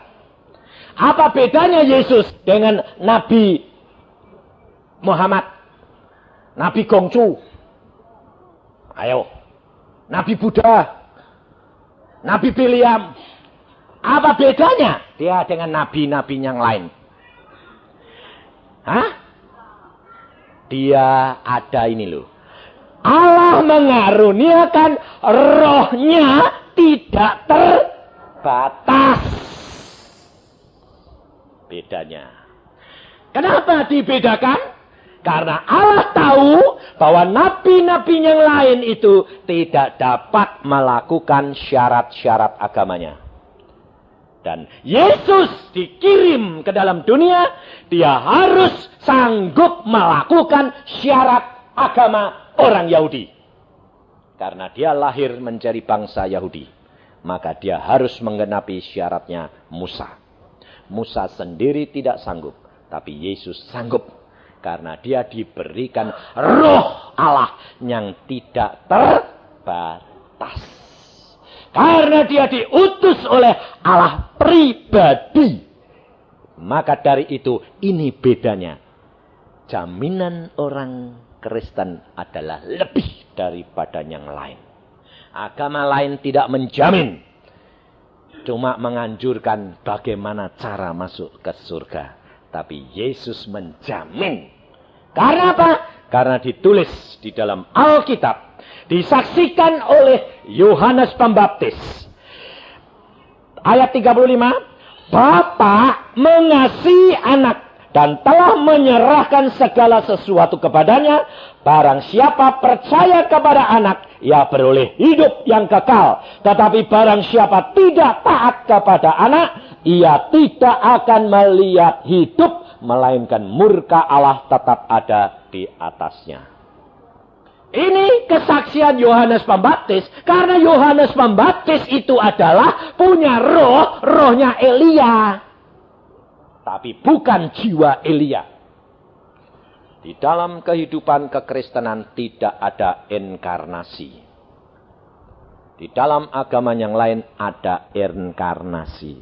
Apa bedanya Yesus dengan Nabi Muhammad? Nabi Gongcu? Ayo. Nabi Buddha? Nabi William? Apa bedanya dia dengan nabi-nabi yang lain? Hah? Dia ada ini loh. Allah mengaruniakan rohnya tidak terbatas. Bedanya. Kenapa dibedakan? Karena Allah tahu bahwa nabi-nabi yang lain itu tidak dapat melakukan syarat-syarat agamanya. Dan Yesus dikirim ke dalam dunia, dia harus sanggup melakukan syarat agama orang Yahudi. Karena dia lahir menjadi bangsa Yahudi, maka dia harus menggenapi syaratnya Musa. Musa sendiri tidak sanggup, tapi Yesus sanggup. Karena dia diberikan roh Allah yang tidak terbatas. Karena dia diutus oleh Allah pribadi. Maka dari itu, ini bedanya. Jaminan orang Kristen adalah lebih daripada yang lain. Agama lain tidak menjamin. Cuma menganjurkan bagaimana cara masuk ke surga. Tapi Yesus menjamin. Karena apa? Karena ditulis di dalam Alkitab. Disaksikan oleh Yohanes Pembaptis. Ayat 35. Bapa mengasihi anak dan telah menyerahkan segala sesuatu kepadanya. Barang siapa percaya kepada anak, ia beroleh hidup yang kekal. Tetapi barang siapa tidak taat kepada anak, ia tidak akan melihat hidup, melainkan murka Allah tetap ada di atasnya. Ini kesaksian Yohanes Pembaptis. Karena Yohanes Pembaptis itu adalah punya rohnya Elia. Tapi bukan jiwa Elia. Di dalam kehidupan kekristenan tidak ada inkarnasi. Di dalam agama yang lain ada inkarnasi.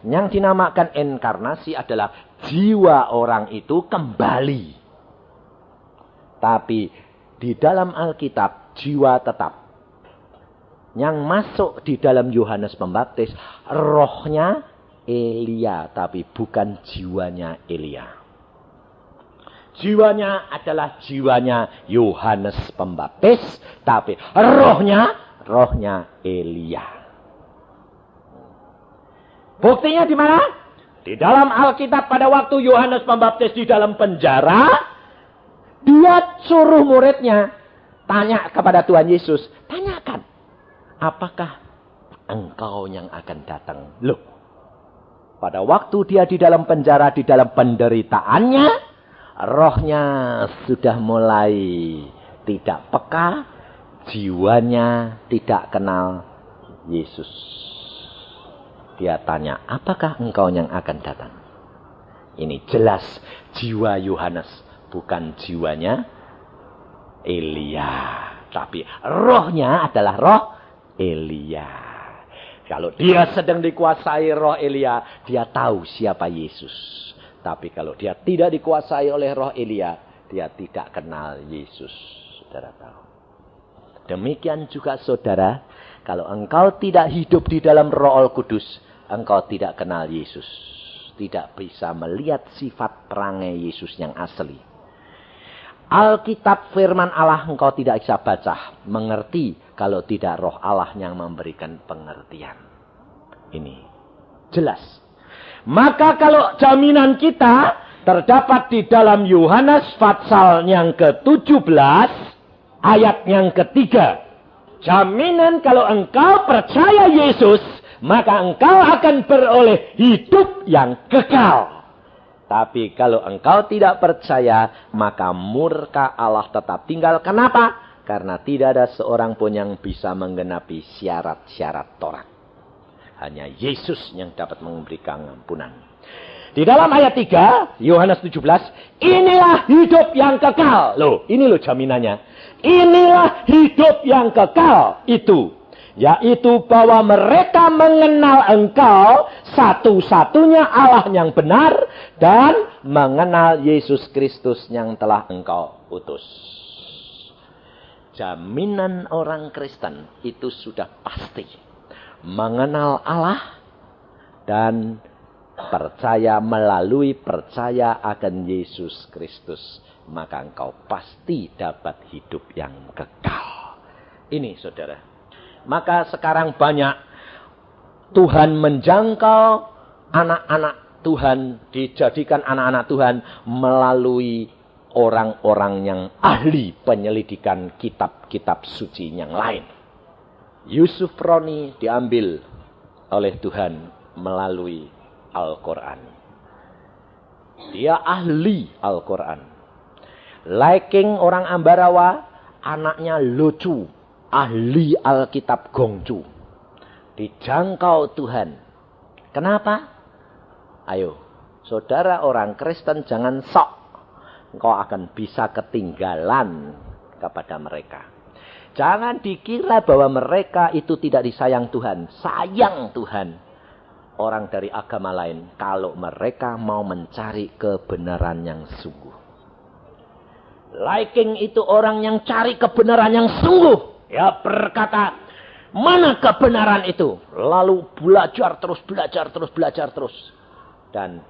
Yang dinamakan inkarnasi adalah jiwa orang itu kembali. Tapi di dalam Alkitab jiwa tetap. Yang masuk di dalam Yohanes Pembaptis rohnya Elia, tapi bukan jiwanya Elia. Jiwanya adalah jiwanya Yohanes Pembaptis, tapi rohnya Elia. Buktinya di mana? Di dalam Alkitab pada waktu Yohanes Pembaptis di dalam penjara, dia suruh muridnya tanya kepada Tuhan Yesus, tanyakan, apakah engkau yang akan datang? Loh, pada waktu dia di dalam penjara, di dalam penderitaannya, rohnya sudah mulai tidak peka, jiwanya tidak kenal Yesus. Dia tanya, apakah engkau yang akan datang? Ini jelas jiwa Yohanes, bukan jiwanya Elia. Tapi rohnya adalah roh Elia. Kalau dia sedang dikuasai roh Elia, dia tahu siapa Yesus. Tapi kalau dia tidak dikuasai oleh roh Elia, dia tidak kenal Yesus. Saudara tahu. Demikian juga saudara, kalau engkau tidak hidup di dalam Roh Kudus, engkau tidak kenal Yesus. Tidak bisa melihat sifat perangai Yesus yang asli. Alkitab firman Allah engkau tidak bisa baca, mengerti kalau tidak roh Allah yang memberikan pengertian. Ini jelas. Maka kalau jaminan kita terdapat di dalam Yohanes pasal yang ke-17 ayat yang ketiga. Jaminan kalau engkau percaya Yesus, maka engkau akan beroleh hidup yang kekal. Tapi kalau engkau tidak percaya, maka murka Allah tetap tinggal. Kenapa? Karena tidak ada seorang pun yang bisa menggenapi syarat-syarat Taurat. Hanya Yesus yang dapat memberikan ampunan. Di dalam ayat 3, Yohanes 17, inilah hidup yang kekal. Loh, ini loh jaminannya. Inilah hidup yang kekal itu. Yaitu bahwa mereka mengenal Engkau satu-satunya Allah yang benar dan mengenal Yesus Kristus yang telah Engkau utus. Jaminan orang Kristen itu sudah pasti. Mengenal Allah dan melalui percaya akan Yesus Kristus. Maka engkau pasti dapat hidup yang kekal. Ini saudara. Maka sekarang banyak Tuhan menjangkau anak-anak Tuhan, dijadikan anak-anak Tuhan melalui orang-orang yang ahli penyelidikan kitab-kitab suci yang lain. Yusuf Roni diambil oleh Tuhan melalui Al-Quran. Dia ahli Al-Quran. Liking orang Ambarawa, anaknya lucu. Ahli Alkitab Gongcu. Dijangkau Tuhan. Kenapa? Ayo, saudara orang Kristen jangan sok. Engkau akan bisa ketinggalan kepada mereka. Jangan dikira bahwa mereka itu tidak disayang Tuhan. Sayang Tuhan. Orang dari agama lain. Kalau mereka mau mencari kebenaran yang sungguh. Liking itu orang yang cari kebenaran yang sungguh. Ya berkata, mana kebenaran itu? Lalu belajar terus. Dan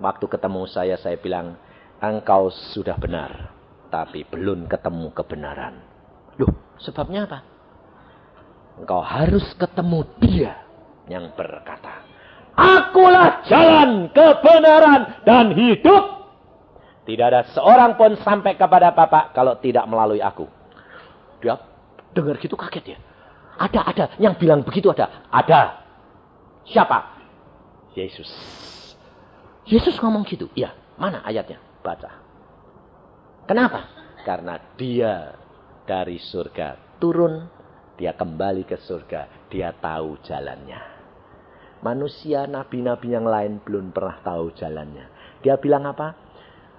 waktu ketemu saya bilang, engkau sudah benar. Tapi belum ketemu kebenaran. Loh, sebabnya apa? Engkau harus ketemu dia yang berkata, akulah jalan, kebenaran, dan hidup. Tidak ada seorang pun sampai kepada Bapa kalau tidak melalui aku. Dia dengar gitu kaget ya. Ada. Yang bilang begitu ada. Ada. Siapa? Yesus. Yesus ngomong gitu. Iya. Mana ayatnya? Baca. Kenapa? Karena dia dari surga turun. Dia kembali ke surga. Dia tahu jalannya. Manusia, nabi-nabi yang lain belum pernah tahu jalannya. Dia bilang apa?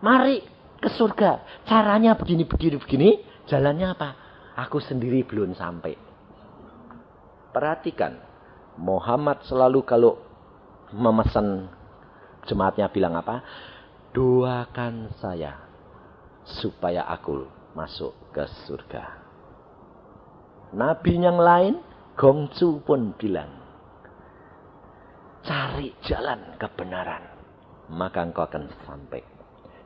Mari ke surga. Caranya begini. Jalannya apa? Aku sendiri belum sampai. Perhatikan. Muhammad selalu kalau memesan jemaatnya bilang apa? Doakan saya. Supaya aku masuk ke surga. Nabi yang lain. Gongcu pun bilang. Cari jalan kebenaran. Maka engkau akan sampai.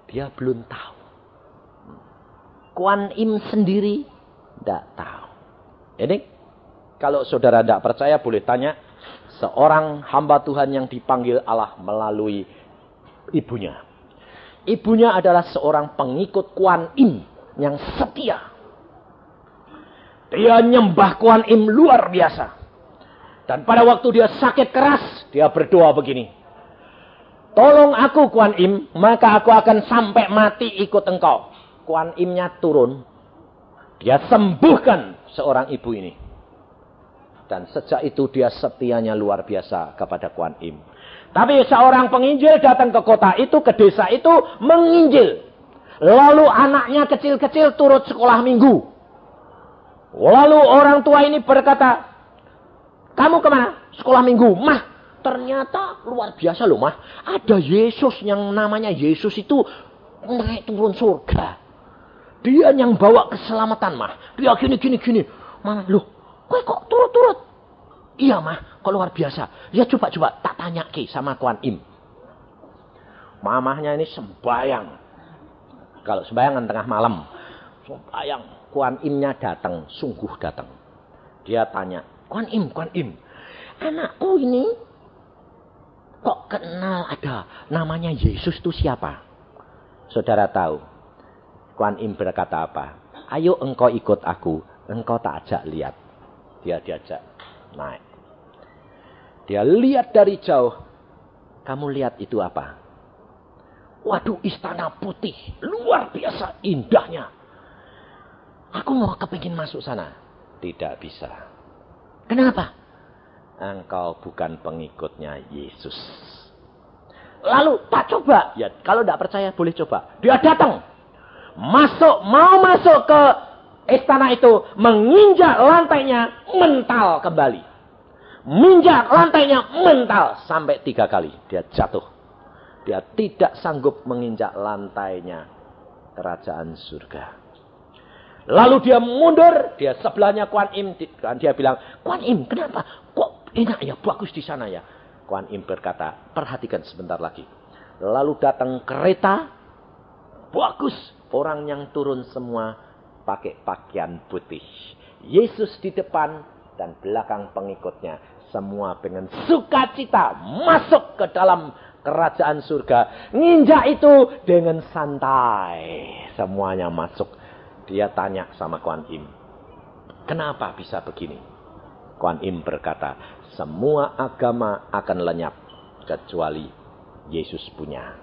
Dia belum tahu. Kuan Im sendiri. Tidak tahu. Ini kalau saudara tidak percaya boleh tanya seorang hamba Tuhan yang dipanggil Allah melalui ibunya. Ibunya adalah seorang pengikut Kuan Im yang setia. Dia nyembah Kuan Im luar biasa. Dan pada waktu dia sakit keras, dia berdoa begini. Tolong aku Kuan Im, maka aku akan sampai mati ikut engkau. Kuan Imnya turun. Dia sembuhkan seorang ibu ini. Dan sejak itu dia setianya luar biasa kepada Kuan Im. Tapi seorang penginjil datang ke kota itu, ke desa itu, menginjil. Lalu anaknya kecil-kecil turut sekolah minggu. Lalu orang tua ini berkata, kamu kemana? Sekolah minggu. Mah, ternyata luar biasa loh mah. Ada Yesus yang namanya Yesus itu naik turun surga. Dia yang bawa keselamatan mah. Dia gini. Mah, loh, kok turut-turut? Iya mah, kok luar biasa. Ya coba tak tanya ke sama Kuan Im. Mamahnya ini sembayang. Kalau sembayangan tengah malam. Sembayang. Kuan Imnya datang, sungguh datang. Dia tanya, Kuan Im. Anakku ini kok kenal ada namanya Yesus itu siapa? Saudara tahu. Kuan Im berkata apa? Ayo engkau ikut aku. Engkau tak ajak lihat. Dia diajak naik. Dia lihat dari jauh. Kamu lihat itu apa? Waduh, istana putih. Luar biasa indahnya. Aku mau kepingin masuk sana. Tidak bisa. Kenapa? engkau bukan pengikutnya Yesus. Lalu tak coba. Ya, kalau tidak percaya boleh coba. Dia datang. Mau masuk ke istana itu. Menginjak lantainya, mental kembali. Menginjak lantainya, mental. Sampai 3 kali. Dia jatuh. Dia tidak sanggup menginjak lantainya kerajaan surga. Lalu dia mundur. Dia sebelahnya Kuan Im. Dan dia bilang, Kuan Im, kenapa? Kok enak ya, bagus di sana ya. Kuan Im berkata, perhatikan sebentar lagi. Lalu datang kereta, bagus. Orang yang turun semua pakai pakaian putih. Yesus di depan dan belakang pengikutnya. Semua dengan sukacita masuk ke dalam kerajaan surga. Nginjak itu dengan santai. Semuanya masuk. Dia tanya sama Kuan Im, kenapa bisa begini? Kuan Im berkata, semua agama akan lenyap kecuali Yesus punya.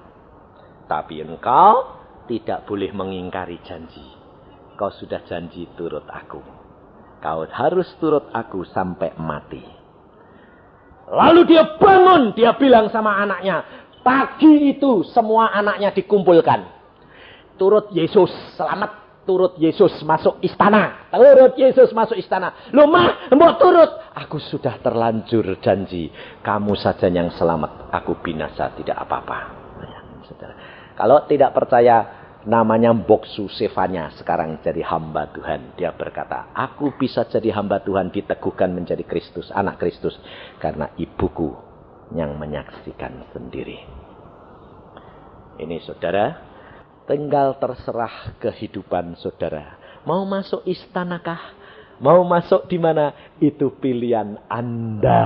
Tapi engkau tidak boleh mengingkari janji. Kau sudah janji turut aku. Kau harus turut aku sampai mati. Lalu dia bangun, dia bilang sama anaknya, pagi itu semua anaknya dikumpulkan. Turut Yesus, selamat. Turut Yesus masuk istana. Turut Yesus masuk istana. Loh mah, mau turut. Aku sudah terlanjur janji. Kamu saja yang selamat. Aku binasa, tidak apa-apa. Kalau tidak percaya, namanya Boksu Sefanya. Sekarang jadi hamba Tuhan. Dia berkata, aku bisa jadi hamba Tuhan, diteguhkan menjadi Kristus, anak Kristus. Karena ibuku yang menyaksikan sendiri. Ini saudara, tinggal terserah kehidupan saudara. Mau masuk istanakah? Mau masuk di mana? Itu pilihan Anda.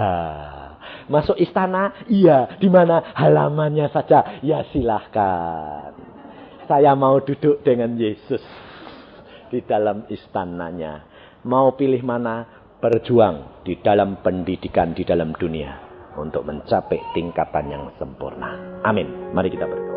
Masuk istana? Iya. Di mana? Halamannya saja. Ya silahkan. Saya mau duduk dengan Yesus di dalam istananya. Mau pilih mana? Berjuang di dalam pendidikan di dalam dunia untuk mencapai tingkatan yang sempurna. Amin. Mari kita berdoa.